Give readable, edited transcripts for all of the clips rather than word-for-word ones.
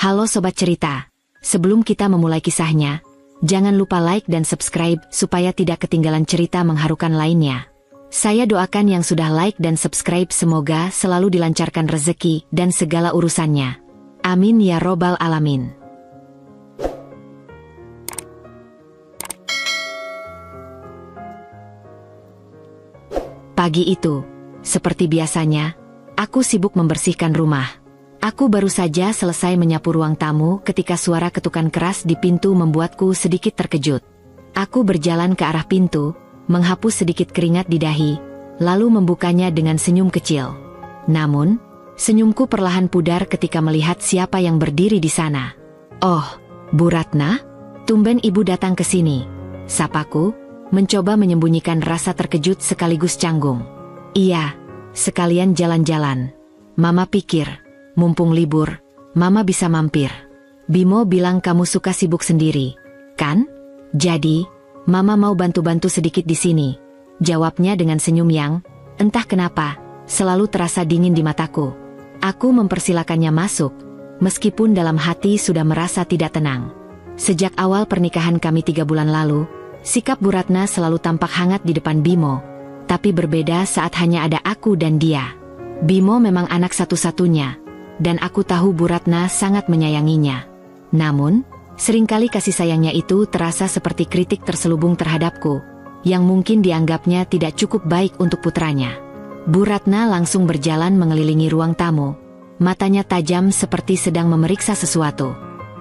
Halo Sobat Cerita. Sebelum kita memulai kisahnya, jangan lupa like dan subscribe supaya tidak ketinggalan cerita mengharukan lainnya. Saya doakan yang sudah like dan subscribe semoga selalu dilancarkan rezeki dan segala urusannya. Amin ya robbal alamin. Pagi itu, seperti biasanya, aku sibuk membersihkan rumah. Aku baru saja selesai menyapu ruang tamu ketika suara ketukan keras di pintu membuatku sedikit terkejut. Aku berjalan ke arah pintu, menghapus sedikit keringat di dahi, lalu membukanya dengan senyum kecil. Namun, senyumku perlahan pudar ketika melihat siapa yang berdiri di sana. "Oh, Bu Ratna? Tumben Ibu datang ke sini," sapaku, mencoba menyembunyikan rasa terkejut sekaligus canggung. "Iya, sekalian jalan-jalan. Mama pikir, mumpung libur, Mama bisa mampir. Bimo bilang kamu suka sibuk sendiri, kan? Jadi, Mama mau bantu-bantu sedikit di sini," jawabnya dengan senyum yang, entah kenapa, selalu terasa dingin di mataku. Aku mempersilakannya masuk, meskipun dalam hati sudah merasa tidak tenang. Sejak awal pernikahan kami 3 bulan lalu, sikap Bu Ratna selalu tampak hangat di depan Bimo, tapi berbeda saat hanya ada aku dan dia. Bimo memang anak satu-satunya, dan aku tahu Bu Ratna sangat menyayanginya. Namun, seringkali kasih sayangnya itu terasa seperti kritik terselubung terhadapku, yang mungkin dianggapnya tidak cukup baik untuk putranya. Bu Ratna langsung berjalan mengelilingi ruang tamu, matanya tajam seperti sedang memeriksa sesuatu.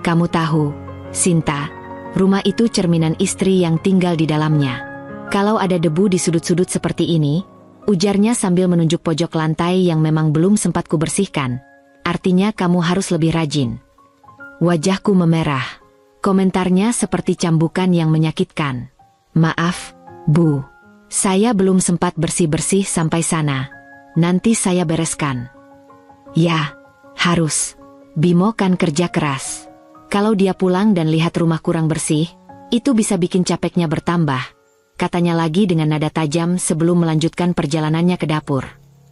"Kamu tahu, Sinta, rumah itu cerminan istri yang tinggal di dalamnya. Kalau ada debu di sudut-sudut seperti ini," ujarnya sambil menunjuk pojok lantai yang memang belum sempat kubersihkan, "artinya kamu harus lebih rajin." Wajahku memerah. Komentarnya seperti cambukan yang menyakitkan. "Maaf, Bu. Saya belum sempat bersih-bersih sampai sana. Nanti saya bereskan." "Ya, harus. Bimo kan kerja keras. Kalau dia pulang dan lihat rumah kurang bersih, itu bisa bikin capeknya bertambah," katanya lagi dengan nada tajam sebelum melanjutkan perjalanannya ke dapur.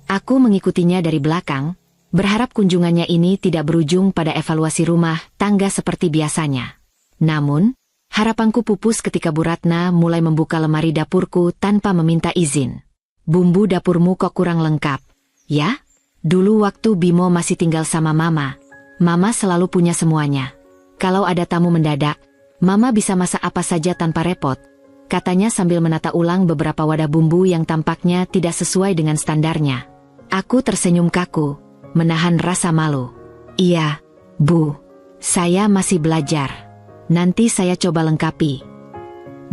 Aku mengikutinya dari belakang, berharap kunjungannya ini tidak berujung pada evaluasi rumah tangga seperti biasanya. Namun, harapanku pupus ketika Bu Ratna mulai membuka lemari dapurku tanpa meminta izin. "Bumbu dapurmu kok kurang lengkap, ya? Dulu waktu Bimo masih tinggal sama Mama selalu punya semuanya. Kalau ada tamu mendadak, Mama bisa masak apa saja tanpa repot," katanya sambil menata ulang beberapa wadah bumbu yang tampaknya tidak sesuai dengan standarnya. Aku tersenyum kaku, menahan rasa malu. "Iya, Bu. Saya masih belajar. Nanti saya coba lengkapi."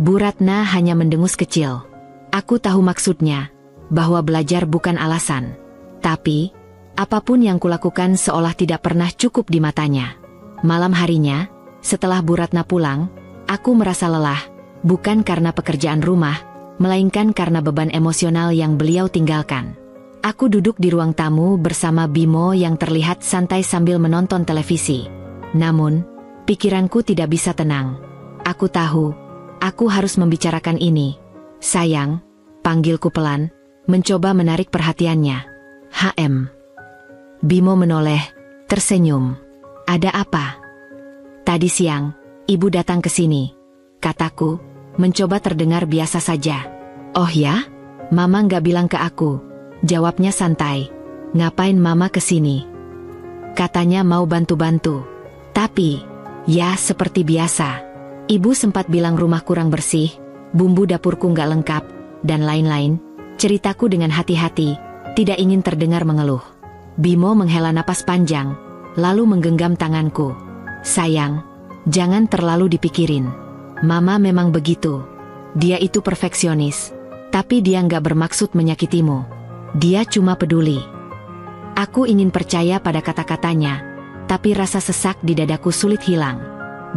Bu Ratna hanya mendengus kecil. Aku tahu maksudnya, bahwa belajar bukan alasan. Tapi, apapun yang kulakukan seolah tidak pernah cukup di matanya. Malam harinya, setelah Bu Ratna pulang, aku merasa lelah, bukan karena pekerjaan rumah, melainkan karena beban emosional yang beliau tinggalkan. Aku duduk di ruang tamu bersama Bimo yang terlihat santai sambil menonton televisi. Namun, pikiranku tidak bisa tenang. Aku tahu, aku harus membicarakan ini. "Sayang," panggilku pelan, mencoba menarik perhatiannya. "HM." Bimo menoleh, tersenyum. "Ada apa?" "Tadi siang, Ibu datang ke sini," kataku, mencoba terdengar biasa saja. "Oh ya? Mama nggak bilang ke aku," jawabnya santai. "Ngapain Mama ke sini?" Katanya mau bantu-bantu. Tapi, ya seperti biasa. Ibu sempat bilang rumah kurang bersih, bumbu dapurku nggak lengkap, dan lain-lain. Ceritaku dengan hati-hati, tidak ingin terdengar mengeluh. Bimo menghela napas panjang, lalu menggenggam tanganku. "Sayang, jangan terlalu dipikirin. Mama memang begitu. Dia itu perfeksionis, tapi dia nggak bermaksud menyakitimu. Dia cuma peduli." Aku ingin percaya pada kata-katanya, tapi rasa sesak di dadaku sulit hilang.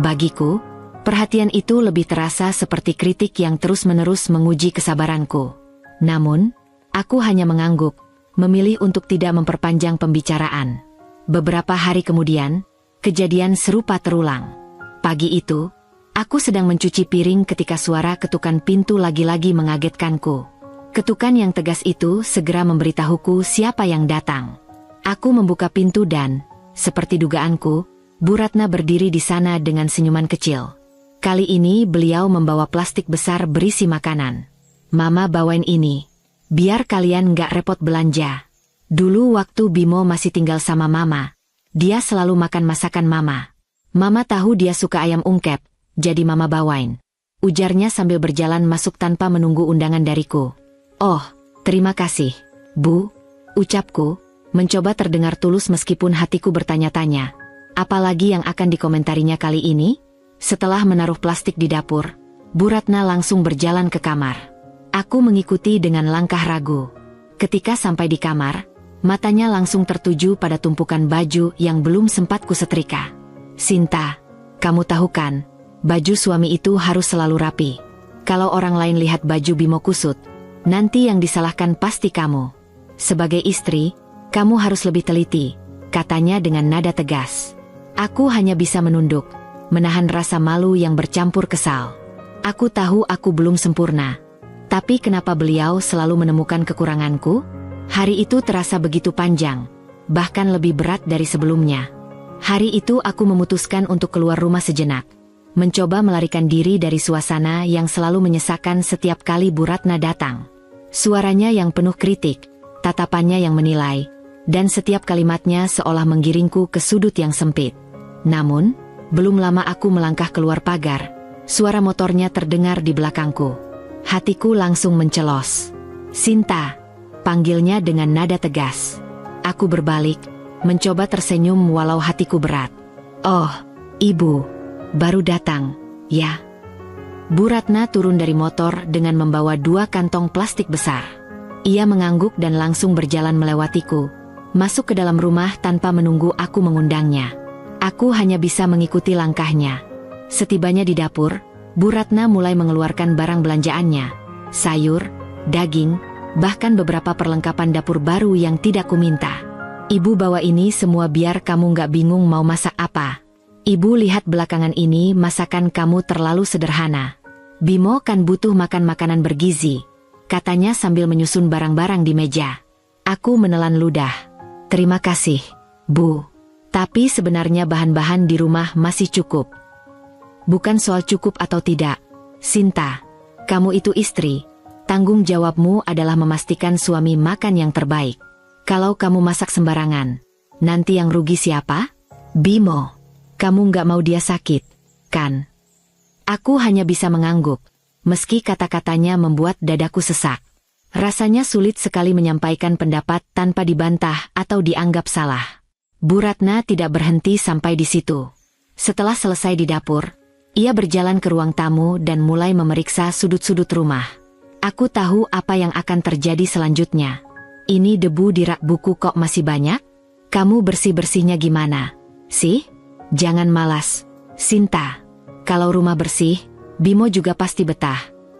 Bagiku, perhatian itu lebih terasa seperti kritik yang terus-menerus menguji kesabaranku. Namun, aku hanya mengangguk, memilih untuk tidak memperpanjang pembicaraan. Beberapa hari kemudian, kejadian serupa terulang. Pagi itu, aku sedang mencuci piring ketika suara ketukan pintu lagi-lagi mengagetkanku. Ketukan yang tegas itu segera memberitahuku siapa yang datang. Aku membuka pintu dan, seperti dugaanku, Bu Ratna berdiri di sana dengan senyuman kecil. Kali ini beliau membawa plastik besar berisi makanan. Mama bawain ini. Biar kalian nggak repot belanja. Dulu waktu Bimo masih tinggal sama Mama, dia selalu makan masakan Mama. Mama tahu dia suka ayam ungkep, jadi Mama bawain. Ujarnya sambil berjalan masuk tanpa menunggu undangan dariku. Oh, terima kasih, Bu. Ucapku, mencoba terdengar tulus meskipun hatiku bertanya-tanya. Apalagi yang akan dikomentarinya kali ini? Setelah menaruh plastik di dapur, Bu Ratna langsung berjalan ke kamar. Aku mengikuti dengan langkah ragu. Ketika sampai di kamar, matanya langsung tertuju pada tumpukan baju yang belum sempat kusetrika. Sinta, kamu tahu kan, baju suami itu harus selalu rapi. Kalau orang lain lihat baju Bimo kusut, nanti yang disalahkan pasti kamu. Sebagai istri, kamu harus lebih teliti, katanya dengan nada tegas. Aku hanya bisa menunduk, menahan rasa malu yang bercampur kesal. Aku tahu aku belum sempurna. Tapi kenapa beliau selalu menemukan kekuranganku? Hari itu terasa begitu panjang, bahkan lebih berat dari sebelumnya. Hari itu aku memutuskan untuk keluar rumah sejenak, mencoba melarikan diri dari suasana yang selalu menyesakkan setiap kali Bu Ratna datang. Suaranya yang penuh kritik, tatapannya yang menilai, dan setiap kalimatnya seolah menggiringku ke sudut yang sempit. Namun, belum lama aku melangkah keluar pagar, suara motornya terdengar di belakangku. Hatiku langsung mencelos. Sinta, panggilnya dengan nada tegas. Aku berbalik, mencoba tersenyum walau hatiku berat. Oh, Ibu, baru datang, ya? Bu Ratna turun dari motor dengan membawa 2 kantong plastik besar. Ia mengangguk dan langsung berjalan melewatiku, masuk ke dalam rumah tanpa menunggu aku mengundangnya. Aku hanya bisa mengikuti langkahnya. Setibanya di dapur, Bu Ratna mulai mengeluarkan barang belanjaannya, sayur, daging, bahkan beberapa perlengkapan dapur baru yang tidak kuminta. Ibu bawa ini semua biar kamu nggak bingung mau masak apa. Ibu lihat belakangan ini masakan kamu terlalu sederhana. Bimo kan butuh makan makanan bergizi, katanya sambil menyusun barang-barang di meja. Aku menelan ludah. Terima kasih, Bu. Tapi sebenarnya bahan-bahan di rumah masih cukup. Bukan soal cukup atau tidak, Sinta. Kamu itu istri. Tanggung jawabmu adalah memastikan suami makan yang terbaik. Kalau kamu masak sembarangan, nanti yang rugi siapa? Bimo. Kamu nggak mau dia sakit, kan? Aku hanya bisa mengangguk, meski kata-katanya membuat dadaku sesak. Rasanya sulit sekali menyampaikan pendapat tanpa dibantah atau dianggap salah. Bu Ratna tidak berhenti sampai di situ. Setelah selesai di dapur, ia berjalan ke ruang tamu dan mulai memeriksa sudut-sudut rumah. Aku tahu apa yang akan terjadi selanjutnya. Ini debu di rak buku kok masih banyak? Kamu bersih-bersihnya gimana? Sih? Jangan malas, Sinta. Kalau rumah bersih, Bimo juga pasti betah,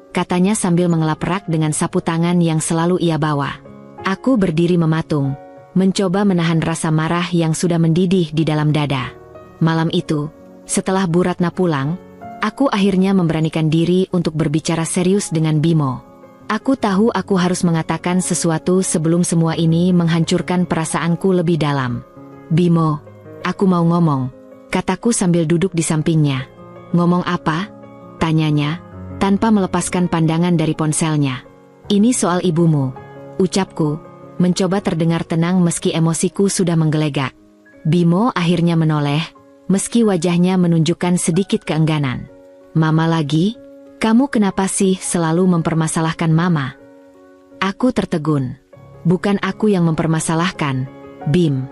katanya sambil mengelap rak dengan sapu tangan yang selalu ia bawa. Aku berdiri mematung, mencoba menahan rasa marah yang sudah mendidih di dalam dada. Malam itu, setelah Bu Ratna pulang, aku akhirnya memberanikan diri untuk berbicara serius dengan Bimo. Aku tahu aku harus mengatakan sesuatu sebelum semua ini menghancurkan perasaanku lebih dalam. Bimo, aku mau ngomong, kataku sambil duduk di sampingnya. Ngomong apa? Tanyanya, tanpa melepaskan pandangan dari ponselnya. Ini soal ibumu, ucapku, mencoba terdengar tenang meski emosiku sudah menggelegak. Bimo akhirnya menoleh, meski wajahnya menunjukkan sedikit keengganan. Mama lagi? Kamu kenapa sih selalu mempermasalahkan Mama? Aku tertegun. Bukan aku yang mempermasalahkan, Bim.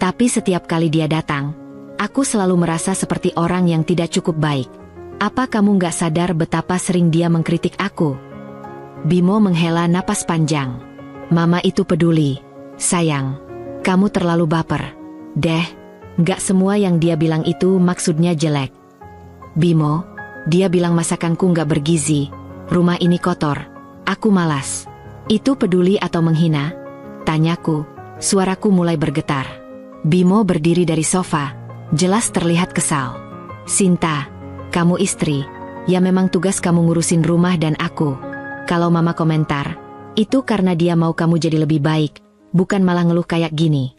Tapi setiap kali dia datang, aku selalu merasa seperti orang yang tidak cukup baik. Apa kamu nggak sadar betapa sering dia mengkritik aku? Bimo menghela napas panjang. Mama itu peduli. Sayang, kamu terlalu baper. Deh, nggak semua yang dia bilang itu maksudnya jelek. Bimo, dia bilang masakanku nggak bergizi, rumah ini kotor, aku malas. Itu peduli atau menghina? Tanyaku, suaraku mulai bergetar. Bimo berdiri dari sofa, jelas terlihat kesal. Sinta, kamu istri, ya memang tugas kamu ngurusin rumah dan aku. Kalau Mama komentar, itu karena dia mau kamu jadi lebih baik, bukan malah ngeluh kayak gini.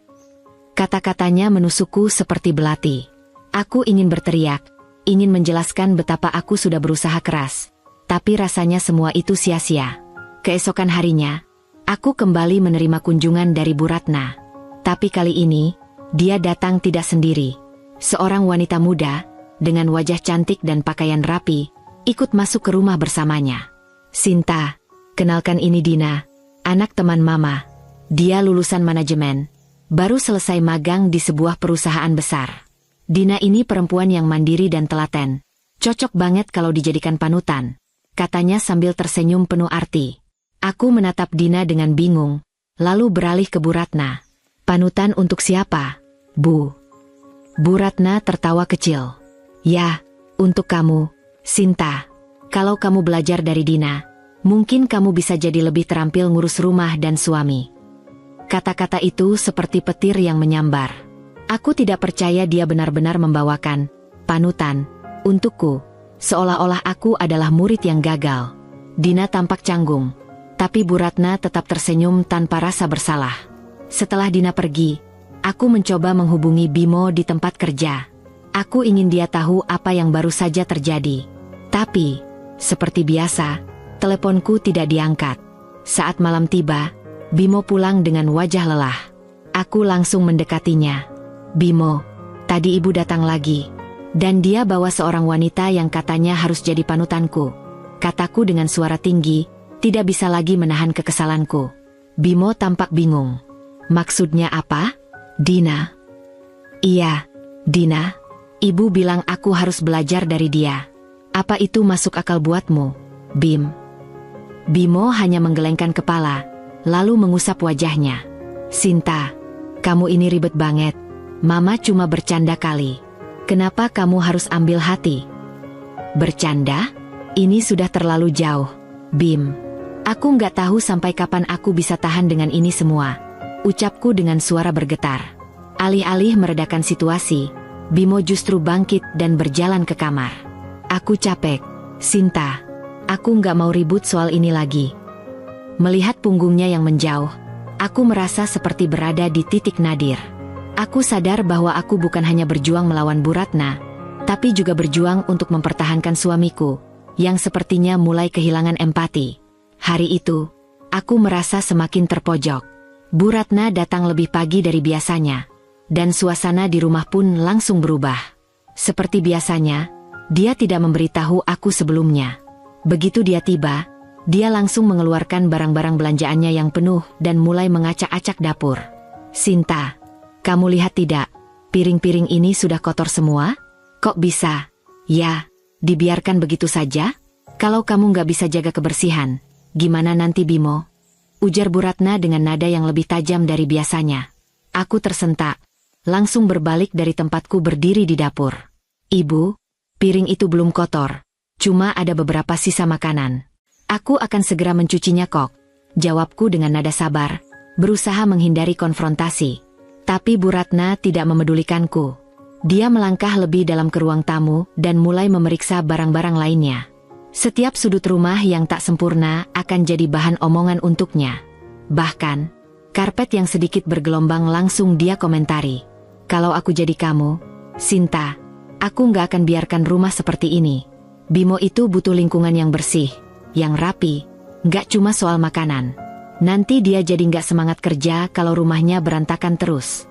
Kata-katanya menusukku seperti belati. Aku ingin berteriak, ingin menjelaskan betapa aku sudah berusaha keras. Tapi rasanya semua itu sia-sia. Keesokan harinya, aku kembali menerima kunjungan dari Bu Ratna. Tapi kali ini, dia datang tidak sendiri. Seorang wanita muda, dengan wajah cantik dan pakaian rapi, ikut masuk ke rumah bersamanya. Sinta, kenalkan ini Dina, anak teman Mama. Dia lulusan manajemen, baru selesai magang di sebuah perusahaan besar. Dina ini perempuan yang mandiri dan telaten. Cocok banget kalau dijadikan panutan, katanya sambil tersenyum penuh arti. Aku menatap Dina dengan bingung, lalu beralih ke Bu Ratna. Panutan untuk siapa, Bu? Bu Ratna tertawa kecil. Ya, untuk kamu, Sinta. Kalau kamu belajar dari Dina, mungkin kamu bisa jadi lebih terampil ngurus rumah dan suami. Kata-kata itu seperti petir yang menyambar. Aku tidak percaya dia benar-benar membawakan panutan untukku, seolah-olah aku adalah murid yang gagal. Dina tampak canggung, tapi Bu Ratna tetap tersenyum tanpa rasa bersalah. Setelah Dina pergi, aku mencoba menghubungi Bimo di tempat kerja. Aku ingin dia tahu apa yang baru saja terjadi. Tapi, seperti biasa, teleponku tidak diangkat. Saat malam tiba, Bimo pulang dengan wajah lelah. Aku langsung mendekatinya. Bimo, tadi ibu datang lagi. Dan dia bawa seorang wanita yang katanya harus jadi panutanku. Kataku dengan suara tinggi, tidak bisa lagi menahan kekesalanku. Bimo tampak bingung. Maksudnya apa, Dina? Iya, Dina. Ibu bilang aku harus belajar dari dia. Apa itu masuk akal buatmu, Bim? Bimo hanya menggelengkan kepala, lalu mengusap wajahnya. Sinta, kamu ini ribet banget. Mama cuma bercanda kali. Kenapa kamu harus ambil hati? Bercanda? Ini sudah terlalu jauh, Bim. Aku nggak tahu sampai kapan aku bisa tahan dengan ini semua. Ucapku dengan suara bergetar. Alih-alih meredakan situasi, Bimo justru bangkit dan berjalan ke kamar. Aku capek, Sinta. Aku nggak mau ribut soal ini lagi. Melihat punggungnya yang menjauh, aku merasa seperti berada di titik nadir. Aku sadar bahwa aku bukan hanya berjuang melawan Bu Ratna, tapi juga berjuang untuk mempertahankan suamiku, yang sepertinya mulai kehilangan empati. Hari itu, aku merasa semakin terpojok. Bu Ratna datang lebih pagi dari biasanya, dan suasana di rumah pun langsung berubah. Seperti biasanya, dia tidak memberitahu aku sebelumnya. Begitu dia tiba, dia langsung mengeluarkan barang-barang belanjaannya yang penuh dan mulai mengacak-acak dapur. Sinta, kamu lihat tidak, piring-piring ini sudah kotor semua? Kok bisa? Ya, dibiarkan begitu saja? Kalau kamu nggak bisa jaga kebersihan, gimana nanti Bimo? Ujar Bu Ratna dengan nada yang lebih tajam dari biasanya. Aku tersentak, langsung berbalik dari tempatku berdiri di dapur. Ibu, piring itu belum kotor, cuma ada beberapa sisa makanan. Aku akan segera mencucinya kok, jawabku dengan nada sabar, berusaha menghindari konfrontasi. Tapi Bu Ratna tidak memedulikanku. Dia melangkah lebih dalam ke ruang tamu dan mulai memeriksa barang-barang lainnya. Setiap sudut rumah yang tak sempurna akan jadi bahan omongan untuknya. Bahkan, karpet yang sedikit bergelombang langsung dia komentari. Kalau aku jadi kamu, Sinta, aku nggak akan biarkan rumah seperti ini. Bimo itu butuh lingkungan yang bersih, yang rapi, nggak cuma soal makanan. Nanti dia jadi nggak semangat kerja kalau rumahnya berantakan terus.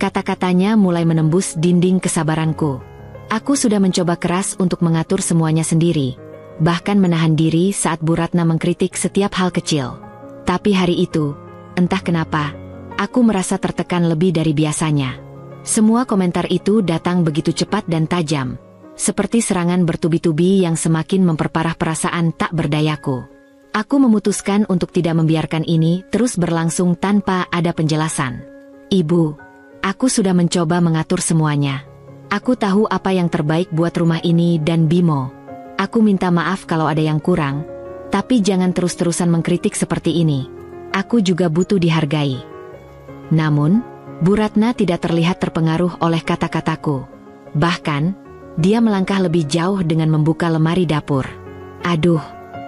Kata-katanya mulai menembus dinding kesabaranku. Aku sudah mencoba keras untuk mengatur semuanya sendiri. Bahkan menahan diri saat Bu Ratna mengkritik setiap hal kecil. Tapi hari itu, entah kenapa, aku merasa tertekan lebih dari biasanya. Semua komentar itu datang begitu cepat dan tajam, seperti serangan bertubi-tubi yang semakin memperparah perasaan tak berdayaku. Aku memutuskan untuk tidak membiarkan ini terus berlangsung tanpa ada penjelasan. Ibu, aku sudah mencoba mengatur semuanya. Aku tahu apa yang terbaik buat rumah ini dan Bimo. Aku minta maaf kalau ada yang kurang, tapi jangan terus-terusan mengkritik seperti ini. Aku juga butuh dihargai. Namun, Bu Ratna tidak terlihat terpengaruh oleh kata-kataku. Bahkan, dia melangkah lebih jauh dengan membuka lemari dapur. Aduh,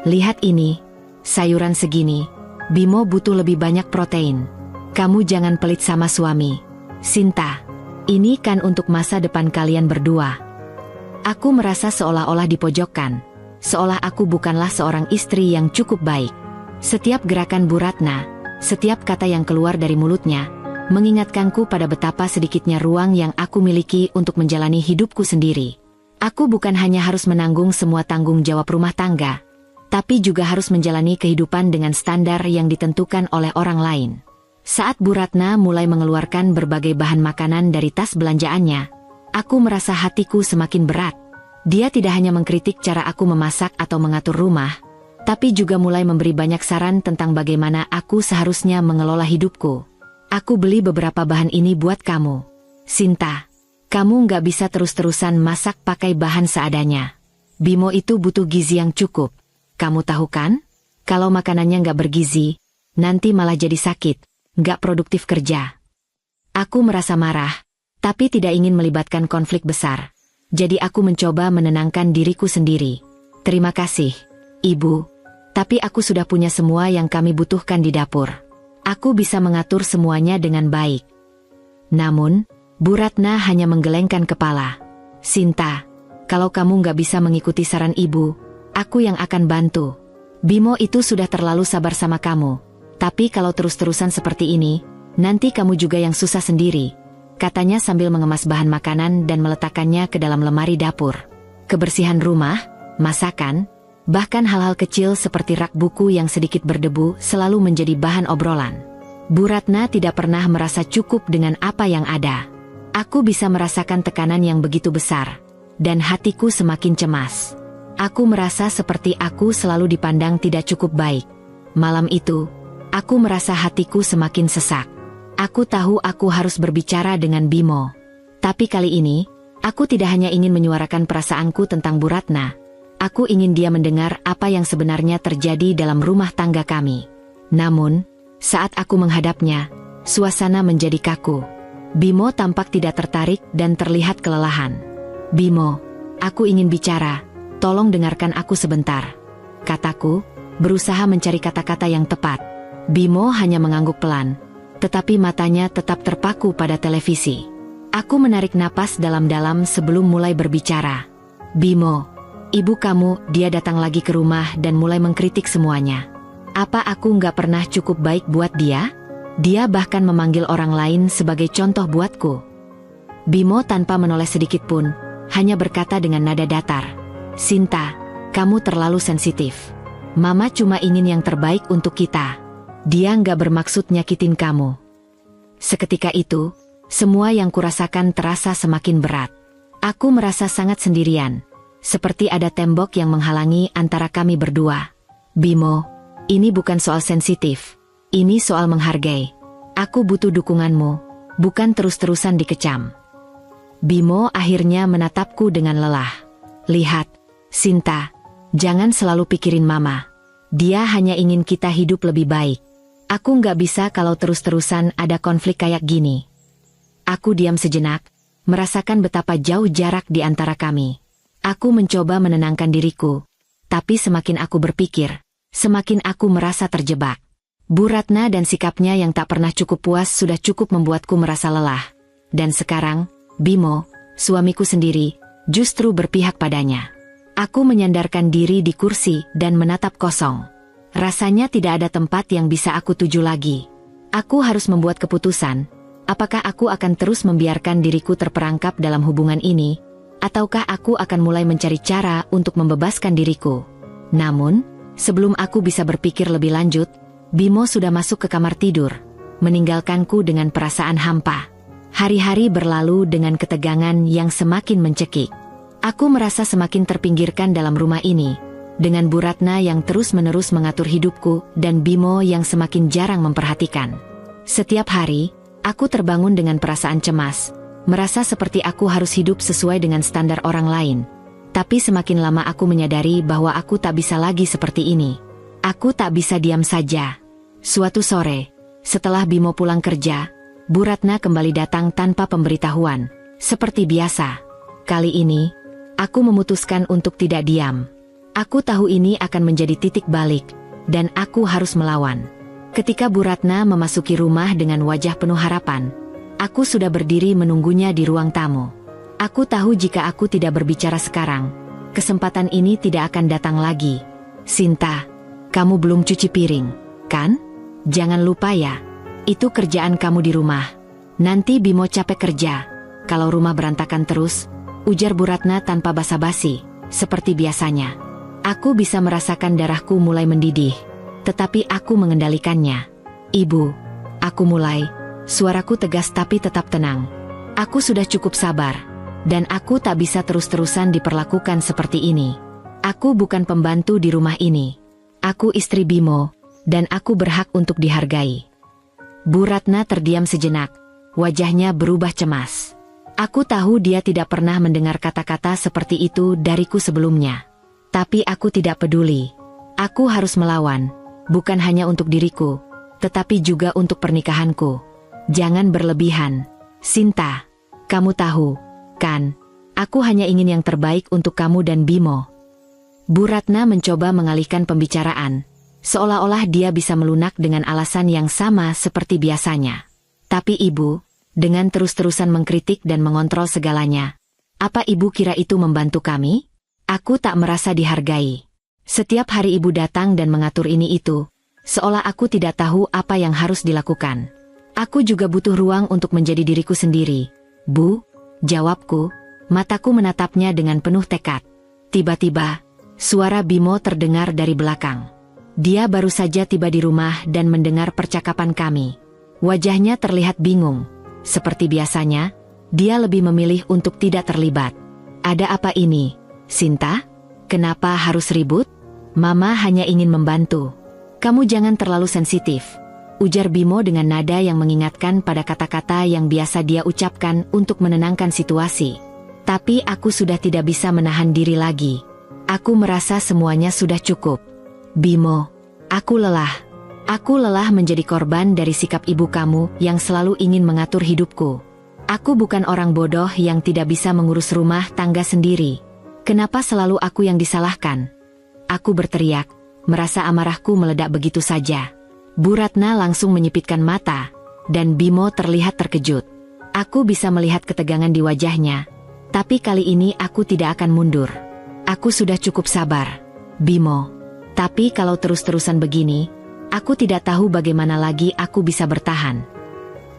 lihat ini, sayuran segini. Bimo butuh lebih banyak protein. Kamu jangan pelit sama suami, Sinta. Ini kan untuk masa depan kalian berdua. Aku merasa seolah-olah dipojokkan. Seolah aku bukanlah seorang istri yang cukup baik. Setiap gerakan Bu Ratna, setiap kata yang keluar dari mulutnya, mengingatkanku pada betapa sedikitnya ruang yang aku miliki untuk menjalani hidupku sendiri. Aku bukan hanya harus menanggung semua tanggung jawab rumah tangga, tapi juga harus menjalani kehidupan dengan standar yang ditentukan oleh orang lain. Saat Bu Ratna mulai mengeluarkan berbagai bahan makanan dari tas belanjaannya, aku merasa hatiku semakin berat. Dia tidak hanya mengkritik cara aku memasak atau mengatur rumah, tapi juga mulai memberi banyak saran tentang bagaimana aku seharusnya mengelola hidupku. Aku beli beberapa bahan ini buat kamu, Sinta. Kamu nggak bisa terus-terusan masak pakai bahan seadanya. Bimo itu butuh gizi yang cukup. Kamu tahu kan? Kalau makanannya nggak bergizi, nanti malah jadi sakit, nggak produktif kerja. Aku merasa marah, tapi tidak ingin melibatkan konflik besar. Jadi aku mencoba menenangkan diriku sendiri. Terima kasih, Ibu. Tapi aku sudah punya semua yang kami butuhkan di dapur. Aku bisa mengatur semuanya dengan baik. Namun, Bu Ratna hanya menggelengkan kepala. Sinta, kalau kamu nggak bisa mengikuti saran Ibu, aku yang akan bantu. Bimo itu sudah terlalu sabar sama kamu. Tapi kalau terus-terusan seperti ini, nanti kamu juga yang susah sendiri, katanya sambil mengemas bahan makanan dan meletakkannya ke dalam lemari dapur. Kebersihan rumah, masakan, bahkan hal-hal kecil seperti rak buku yang sedikit berdebu selalu menjadi bahan obrolan. Bu Ratna tidak pernah merasa cukup dengan apa yang ada. Aku bisa merasakan tekanan yang begitu besar, dan hatiku semakin cemas. Aku merasa seperti aku selalu dipandang tidak cukup baik. Malam itu, aku merasa hatiku semakin sesak. Aku tahu aku harus berbicara dengan Bimo. Tapi kali ini, aku tidak hanya ingin menyuarakan perasaanku tentang Bu Ratna. Aku ingin dia mendengar apa yang sebenarnya terjadi dalam rumah tangga kami. Namun, saat aku menghadapnya, suasana menjadi kaku. Bimo tampak tidak tertarik dan terlihat kelelahan. Bimo, aku ingin bicara, tolong dengarkan aku sebentar, kataku, berusaha mencari kata-kata yang tepat. Bimo hanya mengangguk pelan, tetapi matanya tetap terpaku pada televisi. Aku menarik napas dalam-dalam sebelum mulai berbicara. Bimo, ibu kamu, dia datang lagi ke rumah dan mulai mengkritik semuanya. Apa aku nggak pernah cukup baik buat dia? Dia bahkan memanggil orang lain sebagai contoh buatku. Bimo tanpa menoleh sedikit pun, hanya berkata dengan nada datar. Sinta, kamu terlalu sensitif. Mama cuma ingin yang terbaik untuk kita. Dia nggak bermaksud nyakitin kamu. Seketika itu, semua yang kurasakan terasa semakin berat. Aku merasa sangat sendirian, seperti ada tembok yang menghalangi antara kami berdua. Bimo, ini bukan soal sensitif. Ini soal menghargai. Aku butuh dukunganmu, bukan terus-terusan dikecam. Bimo akhirnya menatapku dengan lelah. Lihat, Sinta, jangan selalu pikirin Mama. Dia hanya ingin kita hidup lebih baik. Aku nggak bisa kalau terus-terusan ada konflik kayak gini. Aku diam sejenak, merasakan betapa jauh jarak di antara kami. Aku mencoba menenangkan diriku, tapi semakin aku berpikir, semakin aku merasa terjebak. Bu Ratna dan sikapnya yang tak pernah cukup puas sudah cukup membuatku merasa lelah. Dan sekarang, Bimo, suamiku sendiri, justru berpihak padanya. Aku menyandarkan diri di kursi dan menatap kosong. Rasanya tidak ada tempat yang bisa aku tuju lagi. Aku harus membuat keputusan. Apakah aku akan terus membiarkan diriku terperangkap dalam hubungan ini, ataukah aku akan mulai mencari cara untuk membebaskan diriku? Namun, sebelum aku bisa berpikir lebih lanjut, Bimo sudah masuk ke kamar tidur, meninggalkanku dengan perasaan hampa. Hari-hari berlalu dengan ketegangan yang semakin mencekik. Aku merasa semakin terpinggirkan dalam rumah ini, dengan Bu Ratna yang terus-menerus mengatur hidupku dan Bimo yang semakin jarang memperhatikan. Setiap hari, aku terbangun dengan perasaan cemas, merasa seperti aku harus hidup sesuai dengan standar orang lain. Tapi semakin lama aku menyadari bahwa aku tak bisa lagi seperti ini. Aku tak bisa diam saja. Suatu sore, setelah Bimo pulang kerja, Bu Ratna kembali datang tanpa pemberitahuan. Seperti biasa, kali ini, aku memutuskan untuk tidak diam. Aku tahu ini akan menjadi titik balik, dan aku harus melawan. Ketika Bu Ratna memasuki rumah dengan wajah penuh harapan, Aku sudah berdiri menunggunya di ruang tamu. Aku tahu jika aku tidak berbicara sekarang, kesempatan ini tidak akan datang lagi. Sinta, kamu belum cuci piring, kan? Jangan lupa ya. Itu kerjaan kamu di rumah. Nanti Bimo capek kerja. Kalau rumah berantakan terus, ujar Bu Ratna tanpa basa-basi, seperti biasanya. Aku bisa merasakan darahku mulai mendidih, tetapi aku mengendalikannya. Ibu, aku mulai. Suaraku tegas tapi tetap tenang. Aku sudah cukup sabar, dan aku tak bisa terus-terusan diperlakukan seperti ini. Aku bukan pembantu di rumah ini. Aku istri Bimo, dan aku berhak untuk dihargai. Bu Ratna terdiam sejenak, wajahnya berubah cemas. Aku tahu dia tidak pernah mendengar kata-kata seperti itu dariku sebelumnya. Tapi aku tidak peduli. Aku harus melawan, bukan hanya untuk diriku, tetapi juga untuk pernikahanku. Jangan berlebihan, Sinta. Kamu tahu, kan? Aku hanya ingin yang terbaik untuk kamu dan Bimo. Bu Ratna mencoba mengalihkan pembicaraan, seolah-olah dia bisa melunak dengan alasan yang sama seperti biasanya. Tapi ibu, dengan terus-terusan mengkritik dan mengontrol segalanya, apa ibu kira itu membantu kami? Aku tak merasa dihargai. Setiap hari ibu datang dan mengatur ini itu, seolah aku tidak tahu apa yang harus dilakukan. Aku juga butuh ruang untuk menjadi diriku sendiri. Bu, jawabku. Mataku menatapnya dengan penuh tekad. Tiba-tiba, suara Bimo terdengar dari belakang. Dia baru saja tiba di rumah dan mendengar percakapan kami. Wajahnya terlihat bingung. Seperti biasanya, dia lebih memilih untuk tidak terlibat. Ada apa ini, Sinta? Kenapa harus ribut? Mama hanya ingin membantu. Kamu jangan terlalu sensitif, ujar Bimo dengan nada yang mengingatkan pada kata-kata yang biasa dia ucapkan untuk menenangkan situasi. Tapi aku sudah tidak bisa menahan diri lagi. Aku merasa semuanya sudah cukup. Bimo, aku lelah. Aku lelah menjadi korban dari sikap ibu kamu yang selalu ingin mengatur hidupku. Aku bukan orang bodoh yang tidak bisa mengurus rumah tangga sendiri. Kenapa selalu aku yang disalahkan? Aku berteriak, merasa amarahku meledak begitu saja. Bu Ratna langsung menyipitkan mata, dan Bimo terlihat terkejut. Aku bisa melihat ketegangan di wajahnya, tapi kali ini aku tidak akan mundur. Aku sudah cukup sabar, Bimo. Tapi kalau terus-terusan begini, aku tidak tahu bagaimana lagi aku bisa bertahan.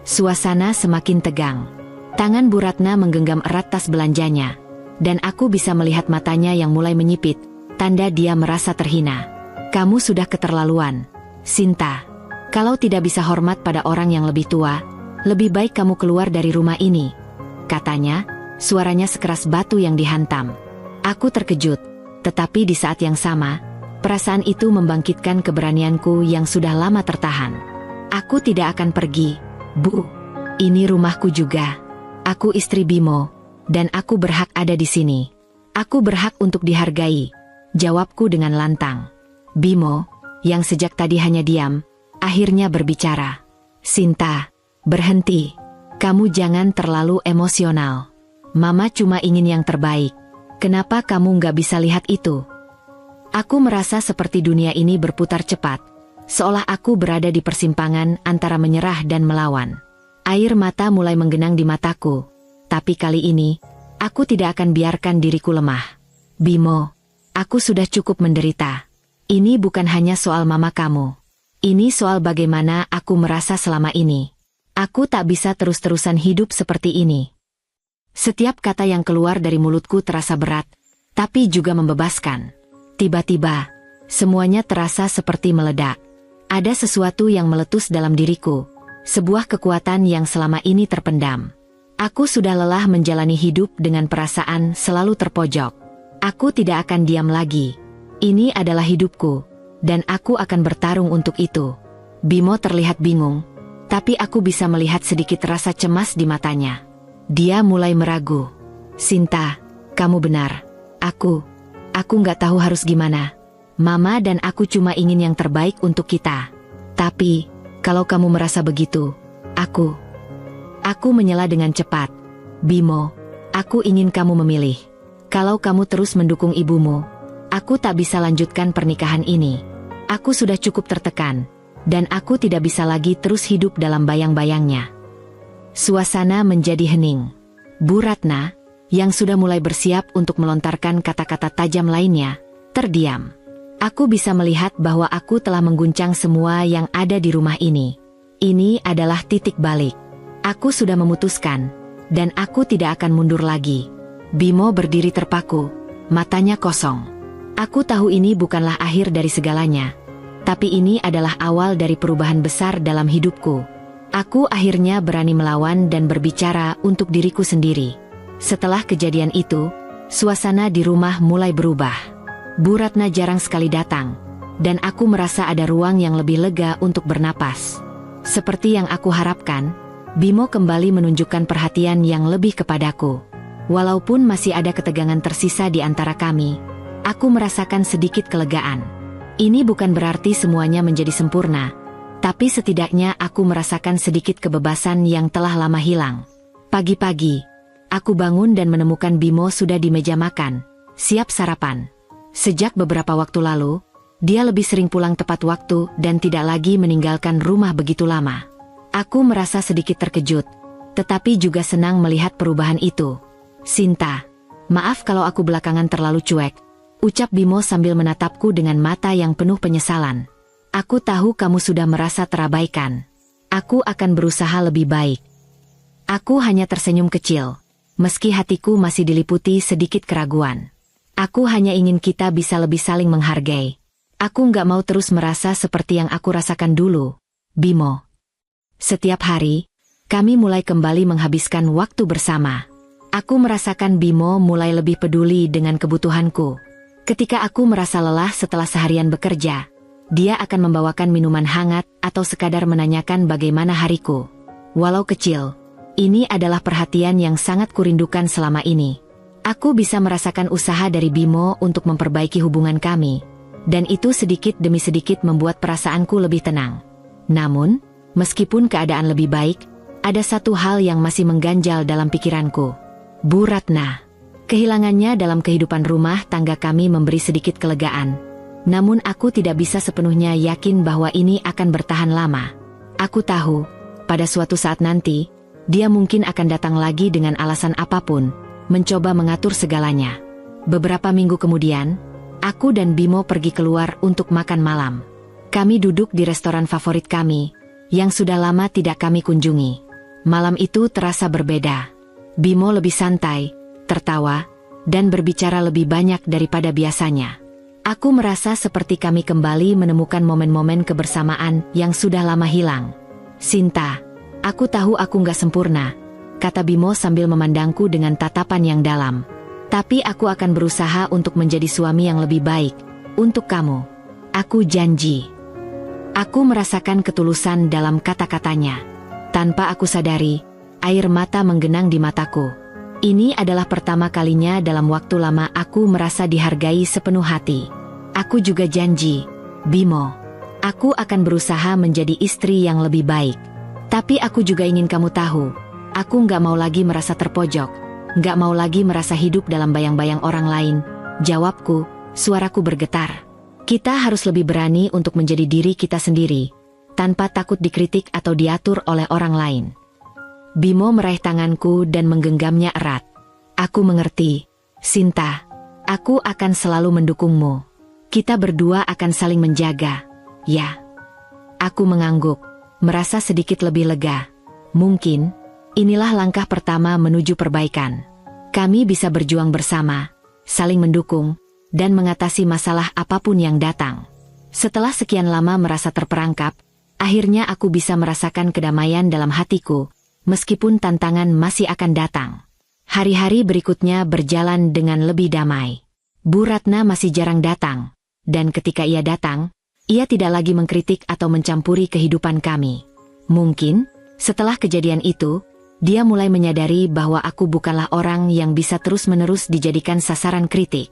Suasana semakin tegang. Tangan Bu Ratna menggenggam erat tas belanjanya, dan aku bisa melihat matanya yang mulai menyipit, tanda dia merasa terhina. Kamu sudah keterlaluan, Sinta. Kalau tidak bisa hormat pada orang yang lebih tua, lebih baik kamu keluar dari rumah ini, katanya, suaranya sekeras batu yang dihantam. Aku terkejut, tetapi di saat yang sama, perasaan itu membangkitkan keberanianku yang sudah lama tertahan. Aku tidak akan pergi, Bu. Ini rumahku juga. Aku istri Bimo, dan aku berhak ada di sini. Aku berhak untuk dihargai, jawabku dengan lantang. Bimo, yang sejak tadi hanya diam, akhirnya berbicara. Sinta, berhenti. Kamu jangan terlalu emosional. Mama cuma ingin yang terbaik. Kenapa kamu nggak bisa lihat itu? Aku merasa seperti dunia ini berputar cepat, seolah aku berada di persimpangan antara menyerah dan melawan. Air mata mulai menggenang di mataku. Tapi kali ini, aku tidak akan biarkan diriku lemah. Bimo, aku sudah cukup menderita. Ini bukan hanya soal mama kamu. Ini soal bagaimana aku merasa selama ini. Aku tak bisa terus-terusan hidup seperti ini. Setiap kata yang keluar dari mulutku terasa berat, tapi juga membebaskan. Tiba-tiba, semuanya terasa seperti meledak. Ada sesuatu yang meletus dalam diriku, sebuah kekuatan yang selama ini terpendam. Aku sudah lelah menjalani hidup dengan perasaan selalu terpojok. Aku tidak akan diam lagi. Ini adalah hidupku, dan aku akan bertarung untuk itu. Bimo terlihat bingung, tapi aku bisa melihat sedikit rasa cemas di matanya. Dia mulai meragu. Sinta, kamu benar. Aku nggak tahu harus gimana. Mama dan aku cuma ingin yang terbaik untuk kita. Tapi, kalau kamu merasa begitu, Aku menyela dengan cepat. Bimo, aku ingin kamu memilih. Kalau kamu terus mendukung ibumu, aku tak bisa lanjutkan pernikahan ini. Aku sudah cukup tertekan, dan aku tidak bisa lagi terus hidup dalam bayang-bayangnya. Suasana menjadi hening. Bu Ratna, yang sudah mulai bersiap untuk melontarkan kata-kata tajam lainnya, terdiam. Aku bisa melihat bahwa aku telah mengguncang semua yang ada di rumah ini. Ini adalah titik balik. Aku sudah memutuskan, dan aku tidak akan mundur lagi. Bimo berdiri terpaku, matanya kosong. Aku tahu ini bukanlah akhir dari segalanya, tapi ini adalah awal dari perubahan besar dalam hidupku. Aku akhirnya berani melawan dan berbicara untuk diriku sendiri. Setelah kejadian itu, suasana di rumah mulai berubah. Bu Ratna jarang sekali datang, dan aku merasa ada ruang yang lebih lega untuk bernapas. Seperti yang aku harapkan, Bimo kembali menunjukkan perhatian yang lebih kepadaku. Walaupun masih ada ketegangan tersisa di antara kami, aku merasakan sedikit kelegaan. Ini bukan berarti semuanya menjadi sempurna, tapi setidaknya aku merasakan sedikit kebebasan yang telah lama hilang. Pagi-pagi, aku bangun dan menemukan Bimo sudah di meja makan, siap sarapan. Sejak beberapa waktu lalu, dia lebih sering pulang tepat waktu dan tidak lagi meninggalkan rumah begitu lama. Aku merasa sedikit terkejut, tetapi juga senang melihat perubahan itu. Sinta, maaf kalau aku belakangan terlalu cuek, ucap Bimo sambil menatapku dengan mata yang penuh penyesalan. Aku tahu kamu sudah merasa terabaikan. Aku akan berusaha lebih baik. Aku hanya tersenyum kecil, meski hatiku masih diliputi sedikit keraguan. Aku hanya ingin kita bisa lebih saling menghargai. Aku nggak mau terus merasa seperti yang aku rasakan dulu, Bimo. Setiap hari, kami mulai kembali menghabiskan waktu bersama. Aku merasakan Bimo mulai lebih peduli dengan kebutuhanku. Ketika aku merasa lelah setelah seharian bekerja, dia akan membawakan minuman hangat atau sekadar menanyakan bagaimana hariku. Walau kecil, ini adalah perhatian yang sangat kurindukan selama ini. Aku bisa merasakan usaha dari Bimo untuk memperbaiki hubungan kami, dan itu sedikit demi sedikit membuat perasaanku lebih tenang. Namun, meskipun keadaan lebih baik, ada satu hal yang masih mengganjal dalam pikiranku. Bu Ratna. Kehilangannya dalam kehidupan rumah tangga kami memberi sedikit kelegaan. Namun aku tidak bisa sepenuhnya yakin bahwa ini akan bertahan lama. Aku tahu, pada suatu saat nanti, dia mungkin akan datang lagi dengan alasan apapun, mencoba mengatur segalanya. Beberapa minggu kemudian, aku dan Bimo pergi keluar untuk makan malam. Kami duduk di restoran favorit kami, yang sudah lama tidak kami kunjungi. Malam itu terasa berbeda. Bimo lebih santai, tertawa, dan berbicara lebih banyak daripada biasanya. Aku merasa seperti kami kembali menemukan momen-momen kebersamaan yang sudah lama hilang. Sinta, aku tahu aku nggak sempurna, kata Bimo sambil memandangku dengan tatapan yang dalam. Tapi aku akan berusaha untuk menjadi suami yang lebih baik, untuk kamu. Aku janji. Aku merasakan ketulusan dalam kata-katanya. Tanpa aku sadari, air mata menggenang di mataku. Ini adalah pertama kalinya dalam waktu lama aku merasa dihargai sepenuh hati. Aku juga janji, Bimo. Aku akan berusaha menjadi istri yang lebih baik. Tapi aku juga ingin kamu tahu, aku nggak mau lagi merasa terpojok, nggak mau lagi merasa hidup dalam bayang-bayang orang lain. Jawabku, suaraku bergetar. Kita harus lebih berani untuk menjadi diri kita sendiri, tanpa takut dikritik atau diatur oleh orang lain. Bimo meraih tanganku dan menggenggamnya erat. Aku mengerti, Sinta. Aku akan selalu mendukungmu. Kita berdua akan saling menjaga, ya. Aku mengangguk, merasa sedikit lebih lega. Mungkin, inilah langkah pertama menuju perbaikan. Kami bisa berjuang bersama, saling mendukung, dan mengatasi masalah apapun yang datang. Setelah sekian lama merasa terperangkap, akhirnya aku bisa merasakan kedamaian dalam hatiku, meskipun tantangan masih akan datang. Hari-hari berikutnya berjalan dengan lebih damai. Bu Ratna masih jarang datang, dan ketika ia datang, ia tidak lagi mengkritik atau mencampuri kehidupan kami. Mungkin, setelah kejadian itu, dia mulai menyadari bahwa aku bukanlah orang yang bisa terus-menerus dijadikan sasaran kritik.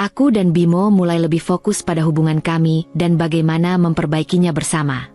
Aku dan Bimo mulai lebih fokus pada hubungan kami dan bagaimana memperbaikinya bersama.